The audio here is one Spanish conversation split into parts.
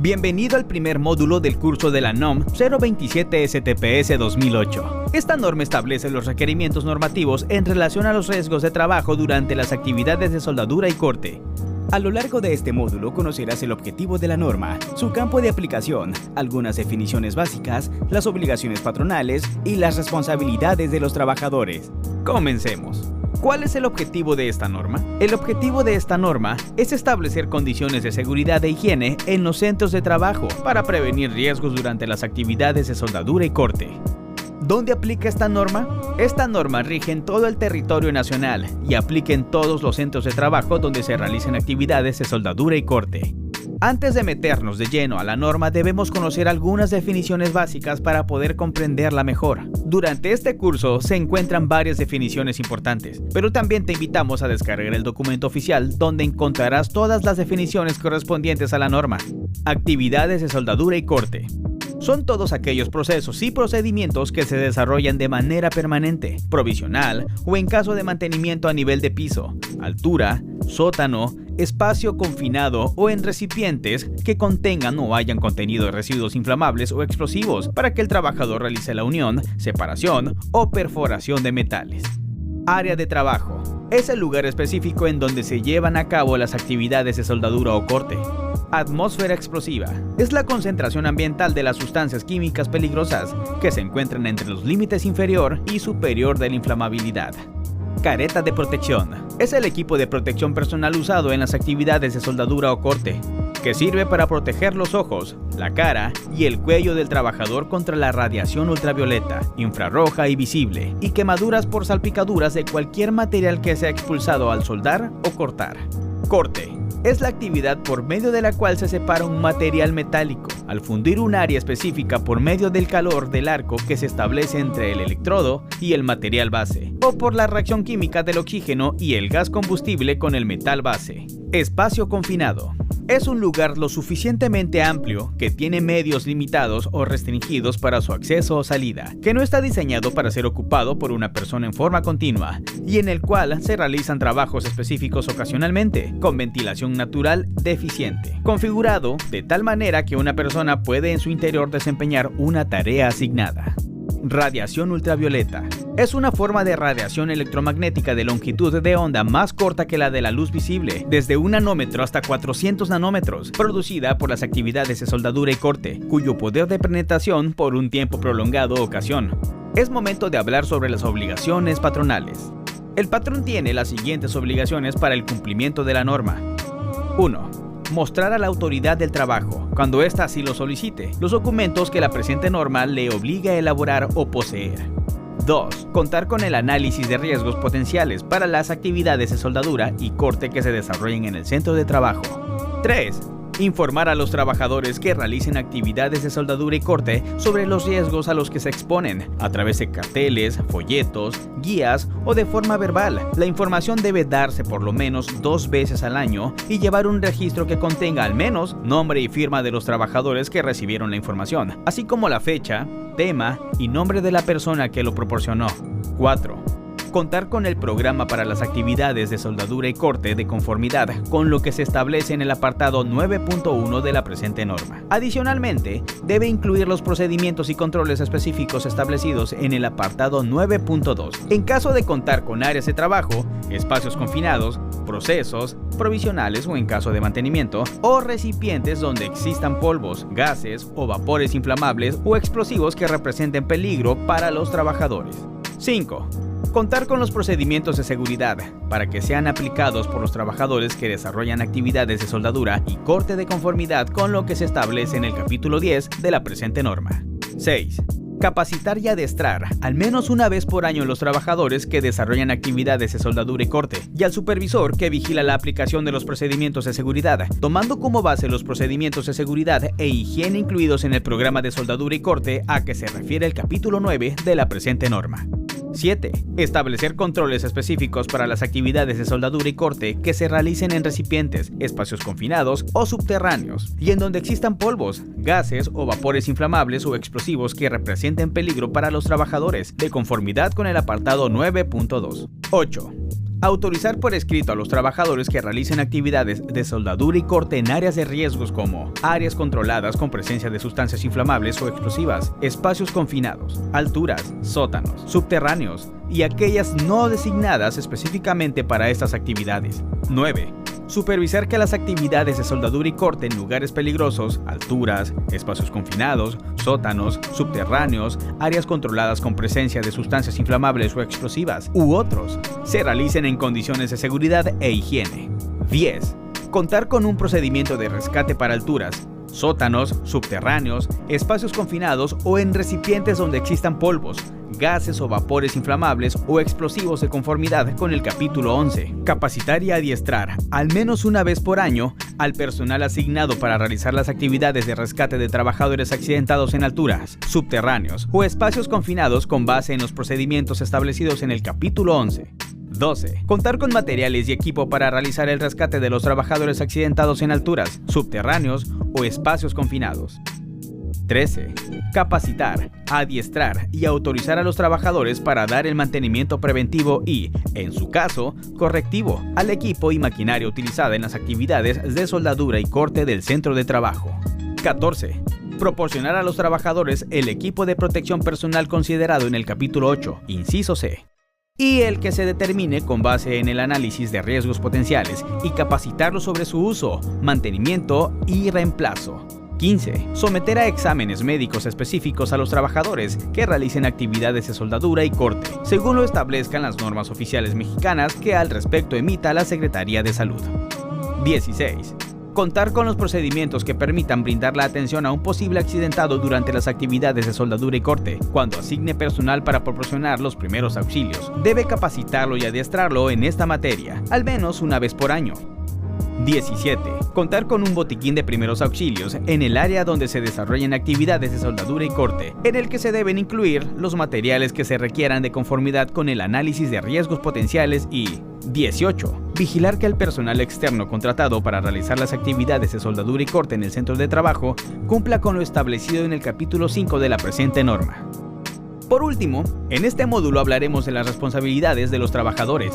Bienvenido al primer módulo del curso de la NOM 027 STPS 2008. Esta norma establece los requerimientos normativos en relación a los riesgos de trabajo durante las actividades de soldadura y corte. A lo largo de este módulo conocerás el objetivo de la norma, su campo de aplicación, algunas definiciones básicas, las obligaciones patronales y las responsabilidades de los trabajadores. Comencemos. ¿Cuál es el objetivo de esta norma? El objetivo de esta norma es establecer condiciones de seguridad e higiene en los centros de trabajo para prevenir riesgos durante las actividades de soldadura y corte. ¿Dónde aplica esta norma? Esta norma rige en todo el territorio nacional y aplica en todos los centros de trabajo donde se realicen actividades de soldadura y corte. Antes de meternos de lleno a la norma, debemos conocer algunas definiciones básicas para poder comprenderla mejor. Durante este curso se encuentran varias definiciones importantes, pero también te invitamos a descargar el documento oficial donde encontrarás todas las definiciones correspondientes a la norma. Actividades de soldadura y corte. Son todos aquellos procesos y procedimientos que se desarrollan de manera permanente, provisional o en caso de mantenimiento a nivel de piso, altura, sótano, espacio confinado o en recipientes que contengan o hayan contenido residuos inflamables o explosivos para que el trabajador realice la unión, separación o perforación de metales. Área de trabajo. Es el lugar específico en donde se llevan a cabo las actividades de soldadura o corte. Atmósfera explosiva. Es la concentración ambiental de las sustancias químicas peligrosas que se encuentran entre los límites inferior y superior de la inflamabilidad. Careta de protección. Es el equipo de protección personal usado en las actividades de soldadura o corte, que sirve para proteger los ojos, la cara y el cuello del trabajador contra la radiación ultravioleta, infrarroja y visible, y quemaduras por salpicaduras de cualquier material que sea expulsado al soldar o cortar. Corte. Es la actividad por medio de la cual se separa un material metálico, al fundir un área específica por medio del calor del arco que se establece entre el electrodo y el material base, o por la reacción química del oxígeno y el gas combustible con el metal base. Espacio confinado. Es un lugar lo suficientemente amplio que tiene medios limitados o restringidos para su acceso o salida, que no está diseñado para ser ocupado por una persona en forma continua y en el cual se realizan trabajos específicos ocasionalmente, con ventilación natural deficiente, configurado de tal manera que una persona puede en su interior desempeñar una tarea asignada. Radiación ultravioleta. Es una forma de radiación electromagnética de longitud de onda más corta que la de la luz visible, desde 1 nanómetro hasta 400 nanómetros, producida por las actividades de soldadura y corte, cuyo poder de penetración por un tiempo prolongado ocasiona. Es momento de hablar sobre las obligaciones patronales. El patrón tiene las siguientes obligaciones para el cumplimiento de la norma. 1. Mostrar a la autoridad del trabajo, cuando ésta así lo solicite, los documentos que la presente norma le obliga a elaborar o poseer. 2. Contar con el análisis de riesgos potenciales para las actividades de soldadura y corte que se desarrollen en el centro de trabajo. 3. Informar a los trabajadores que realicen actividades de soldadura y corte sobre los riesgos a los que se exponen, a través de carteles, folletos, guías o de forma verbal. La información debe darse por lo menos 2 veces al año y llevar un registro que contenga al menos nombre y firma de los trabajadores que recibieron la información, así como la fecha, tema y nombre de la persona que lo proporcionó. 4. Contar con el programa para las actividades de soldadura y corte de conformidad con lo que se establece en el apartado 9.1 de la presente norma. Adicionalmente, debe incluir los procedimientos y controles específicos establecidos en el apartado 9.2. En caso de contar con áreas de trabajo, espacios confinados, procesos, provisionales o en caso de mantenimiento, o recipientes donde existan polvos, gases o vapores inflamables o explosivos que representen peligro para los trabajadores. 5. Contar con los procedimientos de seguridad para que sean aplicados por los trabajadores que desarrollan actividades de soldadura y corte de conformidad con lo que se establece en el capítulo 10 de la presente norma. 6. Capacitar y adiestrar al menos una vez por año los trabajadores que desarrollan actividades de soldadura y corte y al supervisor que vigila la aplicación de los procedimientos de seguridad, tomando como base los procedimientos de seguridad e higiene incluidos en el programa de soldadura y corte a que se refiere el capítulo 9 de la presente norma. 7. Establecer controles específicos para las actividades de soldadura y corte que se realicen en recipientes, espacios confinados o subterráneos, y en donde existan polvos, gases o vapores inflamables o explosivos que representen peligro para los trabajadores, de conformidad con el apartado 9.2. 8. Autorizar por escrito a los trabajadores que realicen actividades de soldadura y corte en áreas de riesgos como áreas controladas con presencia de sustancias inflamables o explosivas, espacios confinados, alturas, sótanos, subterráneos y aquellas no designadas específicamente para estas actividades. 9. Supervisar que las actividades de soldadura y corte en lugares peligrosos, alturas, espacios confinados, sótanos, subterráneos, áreas controladas con presencia de sustancias inflamables o explosivas u otros, se realicen en condiciones de seguridad e higiene. 10. Contar con un procedimiento de rescate para alturas, sótanos, subterráneos, espacios confinados o en recipientes donde existan polvos, gases o vapores inflamables o explosivos de conformidad con el capítulo 11. Capacitar y adiestrar, al menos una vez por año, al personal asignado para realizar las actividades de rescate de trabajadores accidentados en alturas, subterráneos o espacios confinados con base en los procedimientos establecidos en el capítulo 11. 12. Contar con materiales y equipo para realizar el rescate de los trabajadores accidentados en alturas, subterráneos o espacios confinados. 13. Capacitar, adiestrar y autorizar a los trabajadores para dar el mantenimiento preventivo y, en su caso, correctivo al equipo y maquinaria utilizada en las actividades de soldadura y corte del centro de trabajo. 14. Proporcionar a los trabajadores el equipo de protección personal considerado en el capítulo 8, inciso C, y el que se determine con base en el análisis de riesgos potenciales y capacitarlos sobre su uso, mantenimiento y reemplazo. 15. Someter a exámenes médicos específicos a los trabajadores que realicen actividades de soldadura y corte, según lo establezcan las normas oficiales mexicanas que al respecto emita la Secretaría de Salud. 16. Contar con los procedimientos que permitan brindar la atención a un posible accidentado durante las actividades de soldadura y corte. Cuando asigne personal para proporcionar los primeros auxilios, debe capacitarlo y adiestrarlo en esta materia, al menos una vez por año. 17. Contar con un botiquín de primeros auxilios en el área donde se desarrollen actividades de soldadura y corte, en el que se deben incluir los materiales que se requieran de conformidad con el análisis de riesgos potenciales y 18. Vigilar que el personal externo contratado para realizar las actividades de soldadura y corte en el centro de trabajo cumpla con lo establecido en el capítulo 5 de la presente norma. Por último, en este módulo hablaremos de las responsabilidades de los trabajadores.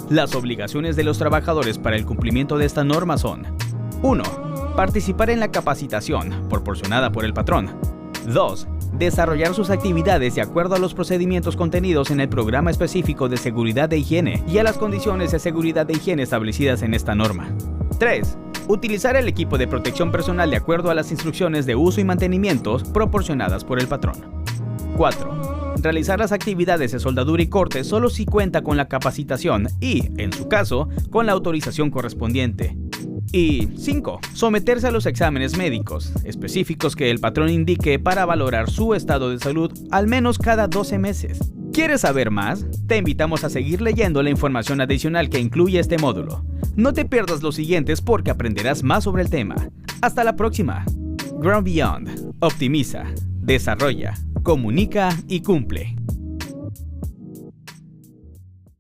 Las obligaciones de los trabajadores para el cumplimiento de esta norma son: 1. Participar en la capacitación proporcionada por el patrón. 2. Desarrollar sus actividades de acuerdo a los procedimientos contenidos en el programa específico de seguridad e higiene y a las condiciones de seguridad e higiene establecidas en esta norma. 3. Utilizar el equipo de protección personal de acuerdo a las instrucciones de uso y mantenimiento proporcionadas por el patrón. 4. Realizar las actividades de soldadura y corte solo si cuenta con la capacitación y, en su caso, con la autorización correspondiente. Y 5. Someterse a los exámenes médicos específicos que el patrón indique para valorar su estado de salud al menos cada 12 meses. ¿Quieres saber más? Te invitamos a seguir leyendo la información adicional que incluye este módulo. No te pierdas los siguientes porque aprenderás más sobre el tema. Hasta la próxima. Ground Beyond. Optimiza, desarrolla, comunica y cumple.